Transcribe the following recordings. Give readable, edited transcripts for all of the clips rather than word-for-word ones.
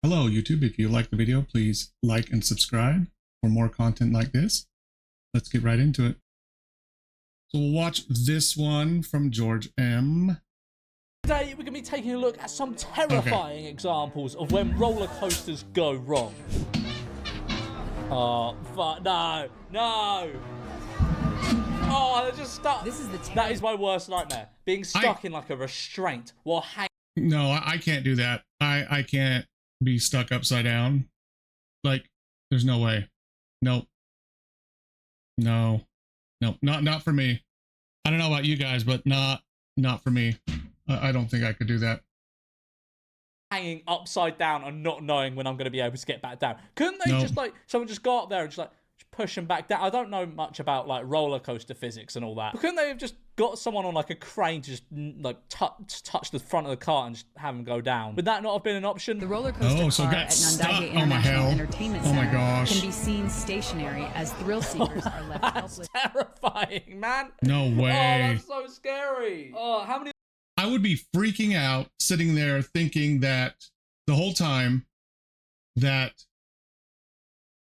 Hello YouTube, if you like the video, please like and subscribe for more content like this. Let's get right into it. So we'll watch this one from George M. Today we're going to be taking a look at some terrifying examples of when roller coasters go wrong. Oh, fuck, no. Oh, they're just stuck. That is my worst nightmare. Being stuck in like a restraint while hanging. No, I can't do that. I can't be stuck upside down. Like, there's no way. Nope. No, not for me. I don't know about you guys, but not for me. I don't think I could do that. Hanging upside down and not knowing when I'm going to be able to get back down. Couldn't they just like, someone just go up there and just like push them back down? I don't know much about like roller coaster physics and all that. But couldn't they have just got someone on like a crane to just like touch the front of the car and just have them go down? Would that not have been an option? The roller coaster car at Nandage International Entertainment Center can be seen stationary as thrill seekers are left helpless. That's terrifying, man. No way. Oh, that's so scary. Oh, how many? I would be freaking out sitting there thinking that the whole time that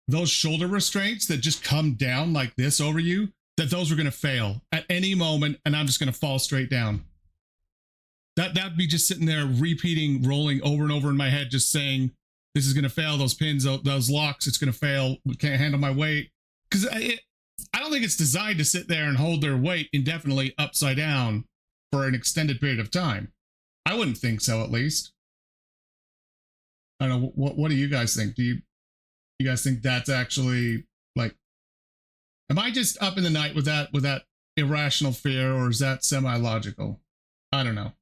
those shoulder restraints that just come down like this over you, that those were going to fail at any moment and I'm just going to fall straight down. That'd be just sitting there repeating, rolling over and over in my head, just saying, this is going to fail, those pins, those locks, it's going to fail, we can't handle my weight. Because I don't think it's designed to sit there and hold their weight indefinitely upside down for an extended period of time. I wouldn't think so, at least. I don't know, what do you guys think? Do you guys think that's actually, like, am I just up in the night with that irrational fear, or is that semi-logical? I don't know.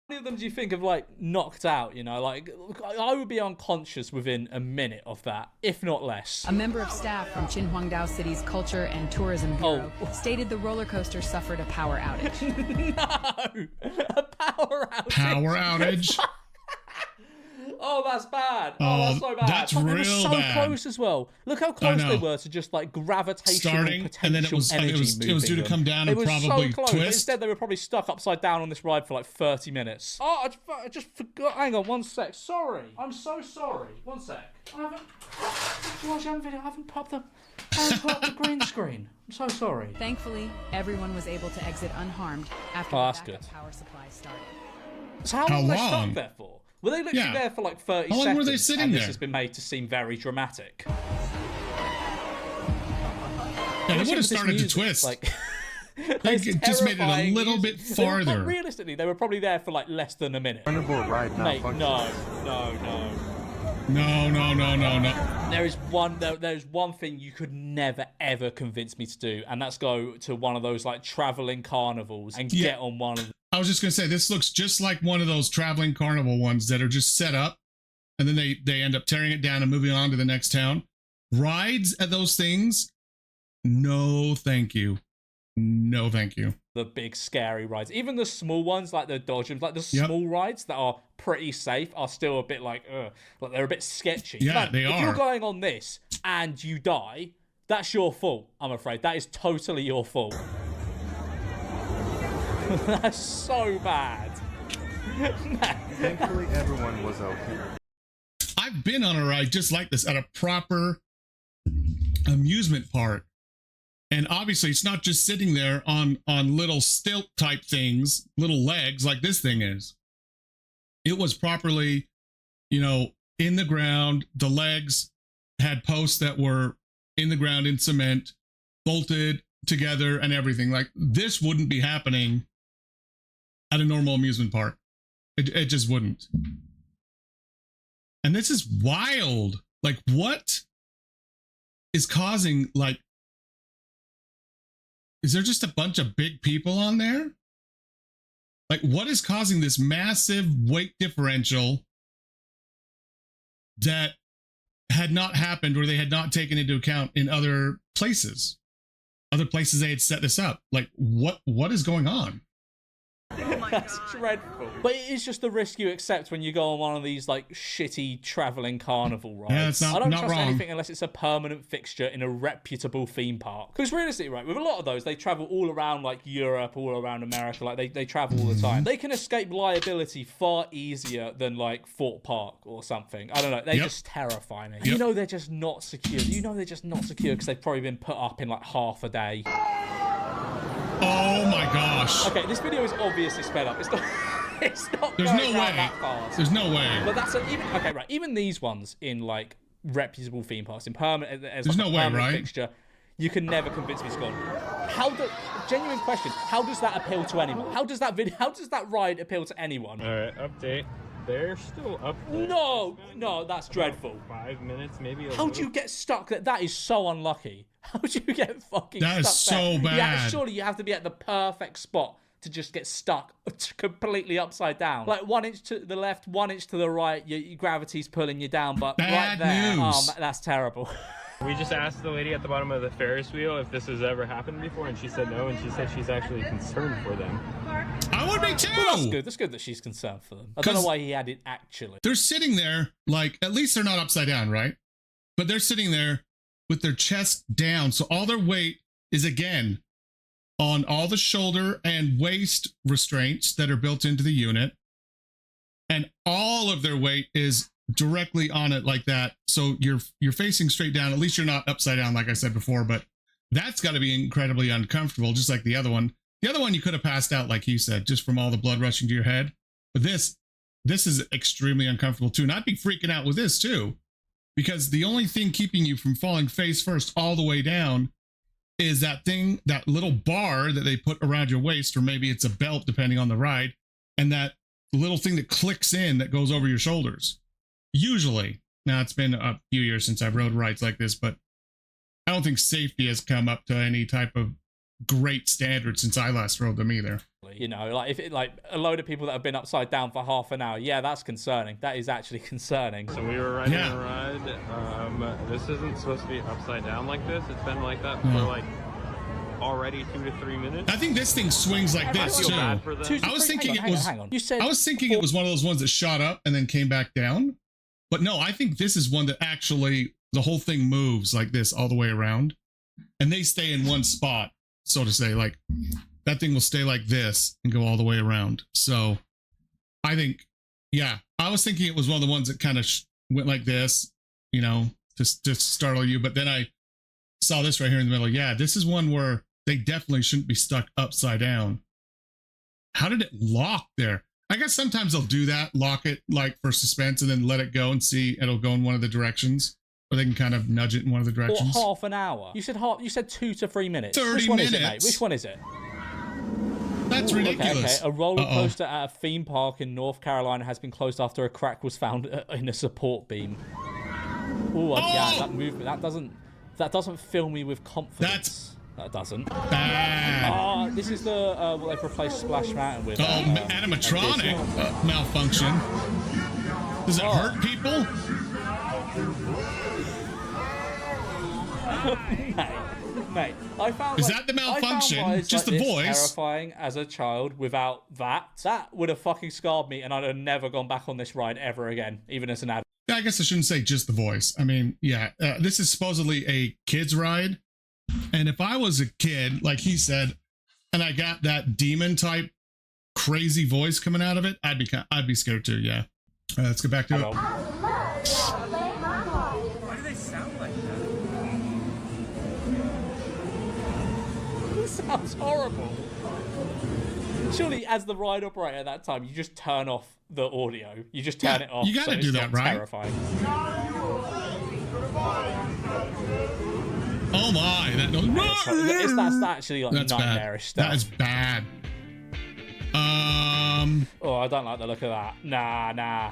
How many of them do you think have like knocked out? You know, like I would be unconscious within a minute of that, if not less. A member of staff from Qinhuangdao City's Culture and Tourism Bureau stated the roller coaster suffered a power outage. No, a power outage. Power outage. Oh, that's bad. Oh, that's so bad. That's real bad. They were so close as well. Look how close they were to just like gravitational potential and then it was due to come down and probably so close, twist. But instead, they were probably stuck upside down on this ride for like 30 minutes. Oh, I just forgot. Hang on, one sec. Sorry, I'm so sorry. One sec. I haven't put up the green screen. I'm so sorry. Thankfully, everyone was able to exit unharmed after the backup power supply started. So how long were they stuck there for? Were they literally there for like 30 seconds? How long were they sitting there? This has been made to seem very dramatic. Yeah, they would have started to twist. Like, they just made it a little bit farther. Realistically, they were probably there for like less than a minute. Right now, mate, no. There's one thing you could never ever convince me to do, and that's go to one of those like traveling carnivals and get on one of them. I was just gonna say, this looks just like one of those traveling carnival ones that are just set up and then they end up tearing it down and moving on to the next town. Rides at those things, no thank you. No thank you. The big scary rides, even the small ones like the dodgems, like the small rides that are pretty safe, are still a bit like they're a bit sketchy. Yeah, man, they are. If you're going on this and you die, that's your fault. I'm afraid that is totally your fault. That's so bad. Thankfully, everyone was okay. I've been on a ride just like this at a proper amusement park. And obviously, it's not just sitting there on little stilt type things, little legs like this thing is. It was properly, you know, in the ground. The legs had posts that were in the ground in cement, bolted together and everything. Like, this wouldn't be happening at a normal amusement park. It just wouldn't. And this is wild. Like, what is causing, like, is there just a bunch of big people on there? Like, what is causing this massive weight differential that had not happened, or they had not taken into account in other places? Other places they had set this up. Like, what is going on? That's dreadful. But it is just the risk you accept when you go on one of these like shitty traveling carnival rides. Yeah, it's not, I don't not trust wrong. anything unless it's a permanent fixture in a reputable theme park. Because realistically, right, with a lot of those, they travel all around like Europe, all around America. Like they travel all the time. They can escape liability far easier than like Fort Park or something. I don't know. They just terrify me. You know they're just not secure. You know they're just not secure because they've probably been put up in like half a day. Oh my gosh. Okay, this video is obviously sped up. It's not. It's not. There's going no way. that fast. There's no way. But that's even okay, right? Even these ones in like reputable theme parks, in permanent, as There's like no a way, permanent right? fixture, you can never convince me it's gone. Genuine question? How does that appeal to anyone? How does that ride appeal to anyone? All right, update. They're still up there. No, that's dreadful. 5 minutes, maybe. How do you get stuck? That is so unlucky. How do you get fucking stuck? That is so there? bad. Yeah, surely you have to be at the perfect spot to just get stuck completely upside down. Like 1 inch to the left, 1 inch to the right, your gravity's pulling you down, but Bad right there, news. That's terrible. We just asked the lady at the bottom of the Ferris wheel if this has ever happened before, and she said no, and she said she's actually concerned for them. I would be too. Well, that's good. That's good that she's concerned for them. I don't know why he added actually. They're sitting there, like, at least they're not upside down, right? But they're sitting there with their chest down. So all their weight is, again, on all the shoulder and waist restraints that are built into the unit. And all of their weight is directly on it like that. So you're facing straight down. At least you're not upside down, like I said before. But that's got to be incredibly uncomfortable, just like the other one. The other one you could have passed out, like you said, just from all the blood rushing to your head. But this is extremely uncomfortable too. And I'd be freaking out with this too, because the only thing keeping you from falling face first all the way down is that thing, that little bar that they put around your waist, or maybe it's a belt depending on the ride, and that little thing that clicks in that goes over your shoulders. Usually. Now, it's been a few years since I've rode rides like this, but I don't think safety has come up to any type of great standard since I last rode them either. You know, like if it like a load of people that have been upside down for half an hour, yeah, that's concerning. That is actually concerning. So we were riding a ride. This isn't supposed to be upside down like this. It's been like that for like already 2 to 3 minutes. I think this thing swings like this too. Bad for them. I was thinking it was. Hang on. You said I was thinking it was one of those ones that shot up and then came back down. But no, I think this is one that actually the whole thing moves like this all the way around, and they stay in one spot, so to say. Like that thing will stay like this and go all the way around. So I think, yeah, I was thinking it was one of the ones that kind of went like this, you know, to startle you. But then I saw this right here in the middle. Yeah, this is one where they definitely shouldn't be stuck upside down. How did it lock there? I guess sometimes they'll do that, lock it like for suspense and then let it go and see it'll go in one of the directions. Or they can kind of nudge it in one of the directions. Or half an hour. You said 2 to 3 minutes. 30 Which one minutes. is it, mate? Which one is it? That's ridiculous. Okay. A roller coaster at a theme park in North Carolina has been closed after a crack was found in a support beam. Yeah, that movement, that doesn't fill me with confidence. That doesn't. Bad. This is the what they've replaced Splash Mountain with. Animatronic malfunction. Does it hurt people? Mate, I found. Is that the malfunction? Just the voice? Terrifying as a child. Without that would have fucking scarred me, and I'd have never gone back on this ride ever again, even as an adult. I guess I shouldn't say just the voice. I mean, yeah, this is supposedly a kid's ride. And if I was a kid, like he said, and I got that demon type crazy voice coming out of it, I'd be scared too. Yeah. Let's get back to it. Why do they sound like that? This sounds horrible. Surely, as the ride operator at that time, you just turn off the audio. You just turn it off. You gotta do that, right? Terrifying. Oh my! That's actually like nightmarish stuff. That is bad. Oh, I don't like the look of that. Nah.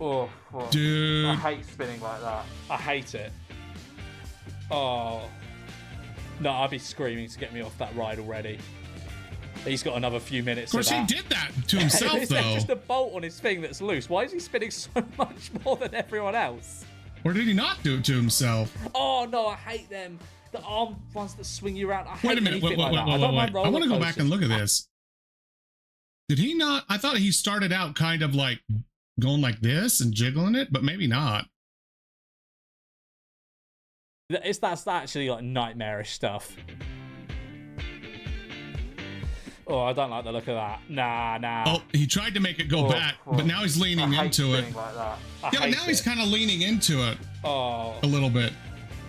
Oh, dude. I hate spinning like that. I hate it. Oh. No, I'd be screaming to get me off that ride already. He's got another few minutes. Of course, he did that to himself, Is though. there just a bolt on his thing that's loose? Why is he spinning so much more than everyone else? Or did he not do it to himself? Oh no, I hate them. The arm ones that swing you around. I hate Wait a minute. Wait. I want to go back and look at this. Did he not? I thought he started out kind of like going like this and jiggling it, but maybe not. That's actually like nightmarish stuff. Oh, I don't like the look of that. Nah. Oh, he tried to make it go back, but now he's leaning into it. Like that. Yeah, but now he's kind of leaning into it. Oh, a little bit.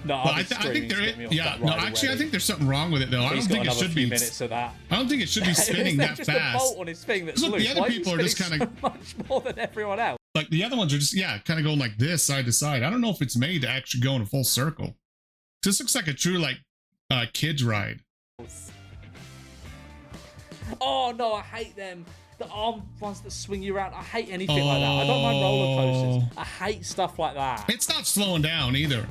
No, I think there is. Yeah, no, actually, I think there's something wrong with it though. I don't think it should be. Minutes of that. I don't think it should be spinning that just fast. A bolt on his thing that's look, loose. the other people are just kind of so much more than everyone else. Like the other ones are just kind of going like this side to side. I don't know if it's made to actually go in a full circle. This looks like a true like kids ride. Oh no, I hate them. The arm ones that swing you around. I hate anything like that. I don't mind roller coasters. I hate stuff like that. It's not slowing down either.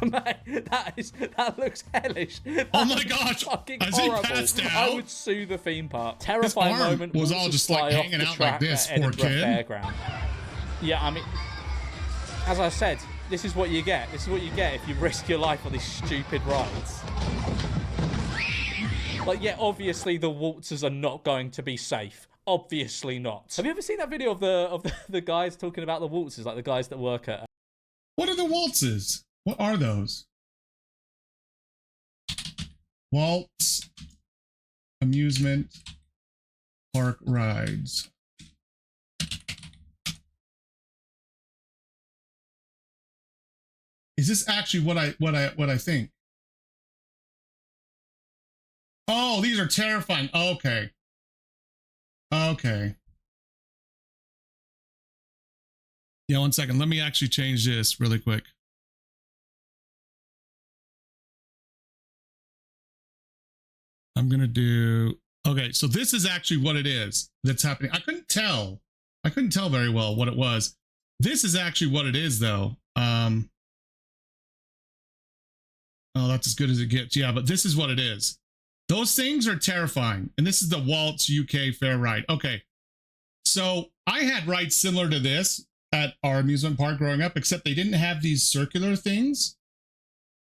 Mate, that looks hellish. Oh my gosh! As he passed out, I would sue the theme park. Terrifying moment. Was all just like hanging out like this, poor kid. Fairground. Yeah, I mean, as I said, this is what you get. This is what you get if you risk your life on these stupid rides. Like, yeah, obviously the waltzers are not going to be safe. Obviously not. Have you ever seen that video of the guys talking about the waltzers, like the guys that work at? What are the waltzes? What are those? Waltz amusement park rides. Is this actually what I think? Oh, these are terrifying. Okay. Okay. Yeah, 1 second. Let me actually change this really quick. I'm going to do... Okay, so this is actually what it is that's happening. I couldn't tell very well what it was. This is actually what it is, though. Oh, that's as good as it gets. Yeah, but this is what it is. Those things are terrifying. And this is the Waltz UK Fair ride. Okay, so I had rides similar to this at our amusement park growing up, except they didn't have these circular things.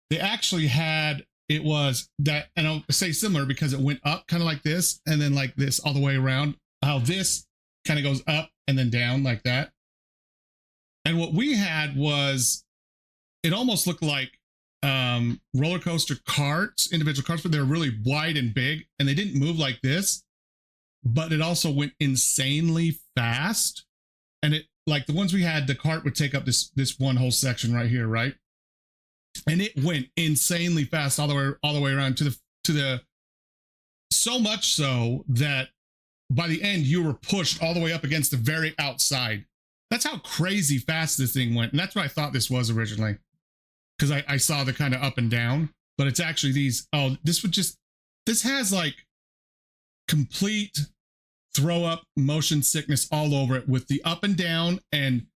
They actually had... It was that, and I'll say similar because it went up kind of like this and then like this all the way around. How this kind of goes up and then down like that. And what we had was, it almost looked like roller coaster carts, individual carts, but they were really wide and big and they didn't move like this, but it also went insanely fast. And it, like the ones we had, the cart would take up this one whole section right here, right? And it went insanely fast all the way around to the so much so that by the end you were pushed all the way up against the very outside. That's how crazy fast this thing went. And that's what I thought this was originally, because I saw the kind of up and down, but it's actually these. Oh, this has like complete throw up motion sickness all over it with the up and down and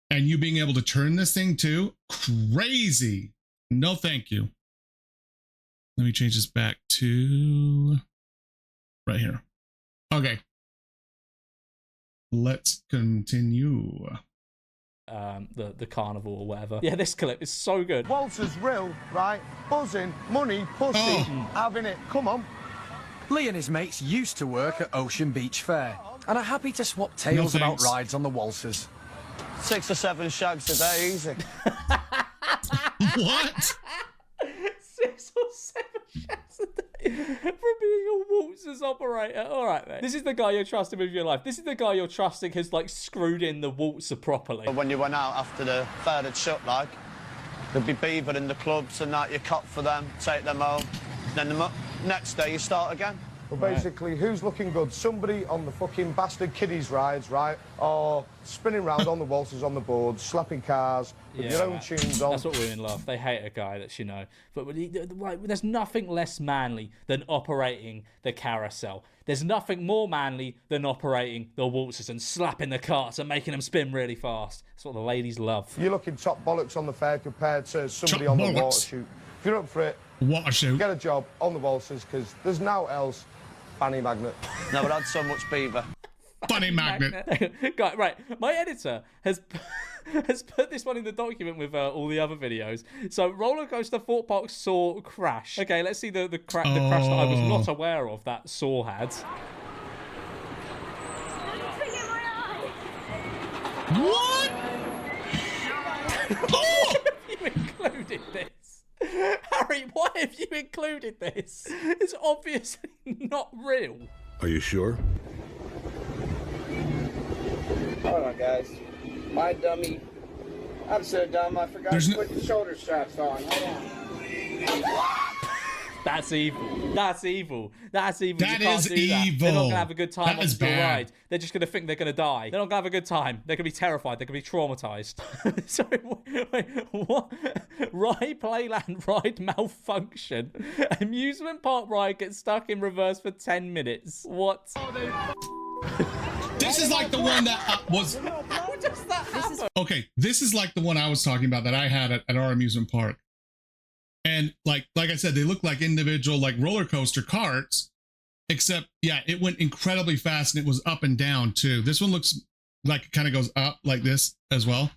you being able to turn this thing too. Crazy. No, thank you. Let me change this back to right here. Okay. Let's continue. The carnival or whatever. Yeah, this clip is so good. Walters real, right? Buzzing, money, pussy, having it. Come on. Lee and his mates used to work at Ocean Beach Fair and are happy to swap tales about rides on the waltzers. 6 or 7 shags a day, easy. What? 6 or 7 shags a day from being a waltzers operator. All right, mate. This is the guy you're trusting with your life. This is the guy you're trusting has like screwed in the waltzer properly. When you went out after the fair had shut, like, there'd be beaver in the clubs and that. You cop for them, take them home. Then the next day you start again. Well, basically, who's looking good? Somebody on the fucking bastard kiddies rides, right? Or spinning around on the waltzers on the boards, slapping cars with your own tunes on. That's what women love. They hate a guy that's, but there's nothing less manly than operating the carousel. There's nothing more manly than operating the waltzers and slapping the carts and making them spin really fast. That's what the ladies love. You're looking top bollocks on the fair compared to somebody on the water shoot. If you're up for it, water shoot, get a job on the waltzers, because there's no else. Fanny magnet. Never had so much beaver. Funny magnet. Right, my editor has put this one in the document with all the other videos. So, roller coaster Thought Park Saw crash. Okay, let's see the crash that I was not aware of that Saw had. What? Oh! You included this, Harry. Why have you included this? It's obviously not real. Are you sure? Hold on, guys. My dummy. I'm so dumb, I forgot to put the shoulder straps on. Hold on. That's evil. That's evil. That's evil. That you can't is do that. evil. They're not gonna have a good time That on is the bad. ride. They're just gonna think they're gonna die. They're not gonna have a good time. They're gonna be terrified. They're gonna be traumatized. Sorry, wait, what? Ride Playland ride malfunction. Amusement park ride gets stuck in reverse for 10 minutes. What? This is like the one that was. How does that happen? Okay, this is like the one I was talking about that I had at our amusement park. And like I said, they look like individual like roller coaster carts, except yeah, it went incredibly fast and it was up and down too. This one looks like it kind of goes up like this as well.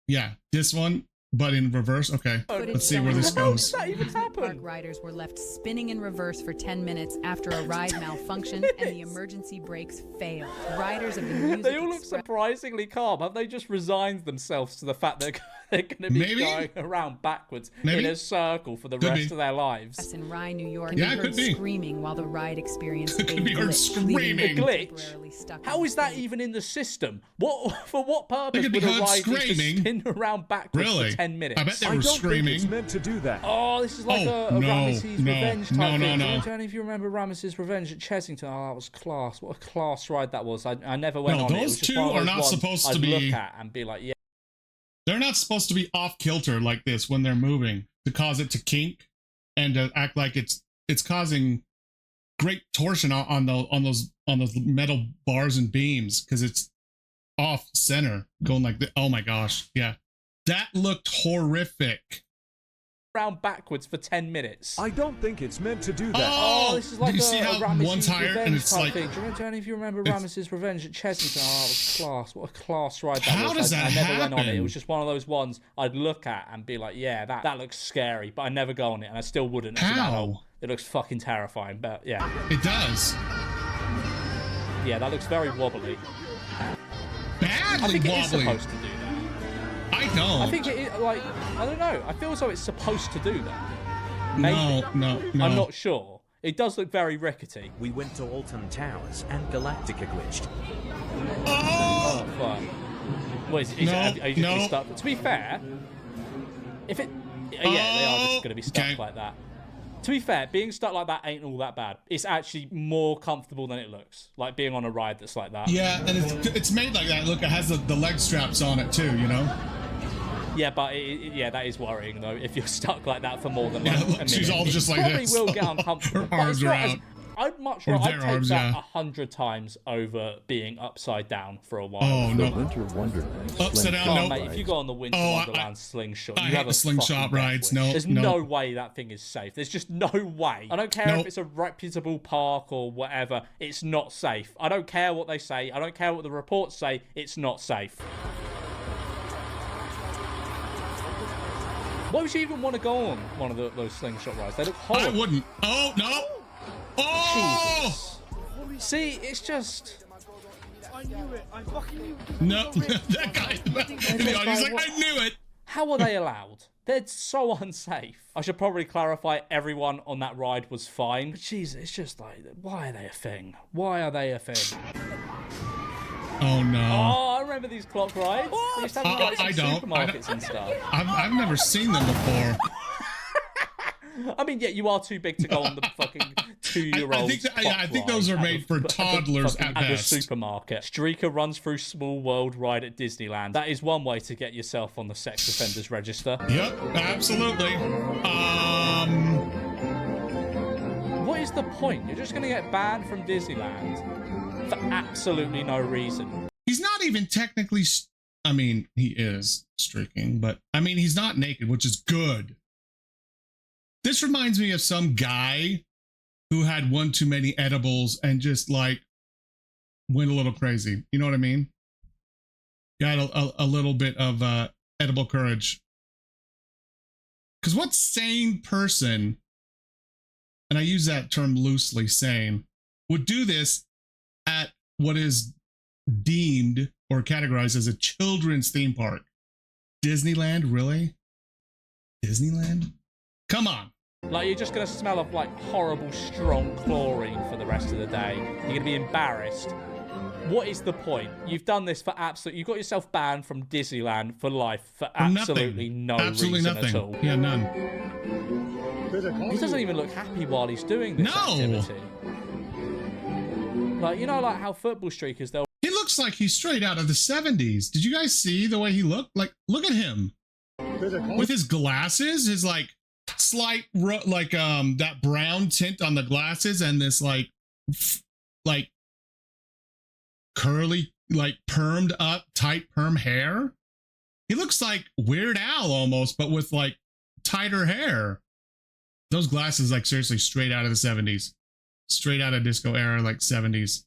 Yeah, this one, but in reverse. Okay, let's see where this goes. How does that even happen? Park riders were left spinning in reverse for 10 minutes after a ride malfunctioned and the emergency brakes failed. Riders of the music They all look surprisingly calm. Have they just resigned themselves to the fact that they're going to be going around backwards in a circle for the rest of their lives? In Rye, New York, Yeah, heard could be. screaming while the ride experienced a Could be heard glitch, leaving screaming. them A glitch? temporarily stuck How on is that stage. even in the system? For what purpose could be would a heard ride just screaming. spin around backwards Really? for 10 minutes? I bet they were screaming. meant to do that. Oh, this is like a no, Ramesses no, Revenge type no, no, thing. no. I don't know if you remember Ramesses Revenge at Chessington. Oh, that was class. What a class ride that was. I never went No, on it. It those was just two one of are those not ones supposed to I'd be- look at and be like, yeah. They're not supposed to be off kilter like this when they're moving to cause it to kink and to act like it's causing great torsion on those metal bars and beams because it's off center going like this. Oh my gosh, yeah, that looked horrific. Around backwards for 10 minutes. I don't think it's meant to do that. Oh, this is like do you a see how Ramesses one's higher Revenge and it's type like thing. Do you know if you remember it's- Ramesses Revenge at Chessington? Oh, that was class. What a class ride that How was. does that I never went on it. It happen? was just one of those ones I'd look at and be like, yeah, that looks scary, but I never go on it, and I still wouldn't. as an How? adult. It looks fucking terrifying, but yeah. It does Yeah, that looks very wobbly. badly I think it is wobbly. supposed to do that. I don't. I think it is, like, I don't know. I feel as though it's supposed to do that. no. I'm not sure. It does look very rickety. We went to Alton Towers and Galactica glitched. Oh, fuck. What is No, are you just gonna be no. stuck? To be fair, if it... Yeah, they are just going to be stuck like that. To be fair, being stuck like that ain't all that bad. It's actually more comfortable than it looks. Like being on a ride that's like that. Yeah, and it's made like that. Look, it has the leg straps on it too, you know? Yeah, but yeah, that is worrying though. If you're stuck like that for more than like Yeah, look, a minute, she's all it just like probably this. will get uncomfortable. Her But it's arms not are as- out. I'd much Or rather their take arms, that yeah. 100 times over being upside down for a while. Oh no! Winter Wonderland. Upside down, Oh, no. mate, if you go on the Winter Oh, Wonderland slingshot, I you hate have the a slingshot fucking death rides. wish. No, There's no. no way that thing is safe. There's just no way. I don't care Nope. if it's a reputable park or whatever. It's not safe. I don't care what they say. I don't care what the reports say. It's not safe. Why would you even want to go on one of those slingshot rides? They look horrible. I wouldn't. Oh no! Oh! Jesus. See, it's just... I knew it. I fucking knew it. No, that guy in the audience like, I knew it. How are they allowed? They're so unsafe. I should probably clarify everyone on that ride was fine. But Jesus, it's just like, why are they a thing? Why are they a thing? Oh no! Oh, I remember these clock rides. They used to have like, I don't. supermarkets and stuff. I've never seen them before. I mean, yeah, you are too big to go on the fucking 2-year-old. I think those are made for toddlers at best. A supermarket. Streaker runs through Small World ride at Disneyland. That is one way to get yourself on the sex offenders register. Yep, absolutely. What is the point? You're just going to get banned from Disneyland for absolutely no reason. He's not even technically. I mean, he is streaking, but I mean, he's not naked, which is good. This reminds me of some guy who had one too many edibles and just like went a little crazy. You know what I mean? Got a little bit of edible courage. Because what sane person, and I use that term loosely, sane, would do this at what is deemed or categorized as a children's theme park. Disneyland, really? Disneyland? Come on. Like, you're just going to smell of, like, horrible, strong chlorine for the rest of the day. You're going to be embarrassed. What is the point? You've done this for absolute... You've got yourself banned from Disneyland for life for absolutely no reason at all. Yeah, none. He doesn't even look happy while he's doing this activity. Like, you know, like how football streakers, they'll... He looks like he's straight out of the 70s. Did you guys see the way he looked? Like, look at him. With his glasses, his, like, slight, like, that brown tint on the glasses and this, like, curly, like, permed up, tight perm hair. He looks like Weird Al almost, but with, like, tighter hair. Those glasses, like, seriously, straight out of the 70s. Straight out of disco era, like 70s.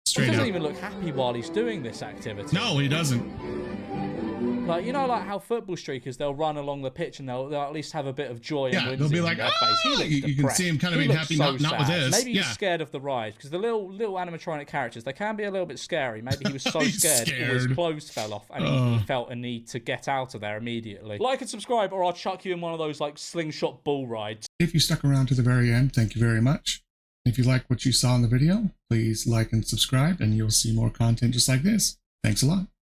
Straight He doesn't out. even look happy while he's doing this activity. No, he doesn't. Like, you know, like how football streakers, they'll run along the pitch and they'll at least have a bit of joy and whimsy they'll be like, in their face. He looks you can see him kind of being happy, not with this. Maybe he's scared of the ride, because the little animatronic characters, they can be a little bit scary. Maybe he was so scared all his clothes fell off and he felt a need to get out of there immediately. Like and subscribe, or I'll chuck you in one of those, like, slingshot bull rides. If you stuck around to the very end, thank you very much. If you like what you saw in the video, please like and subscribe, and you'll see more content just like this. Thanks a lot.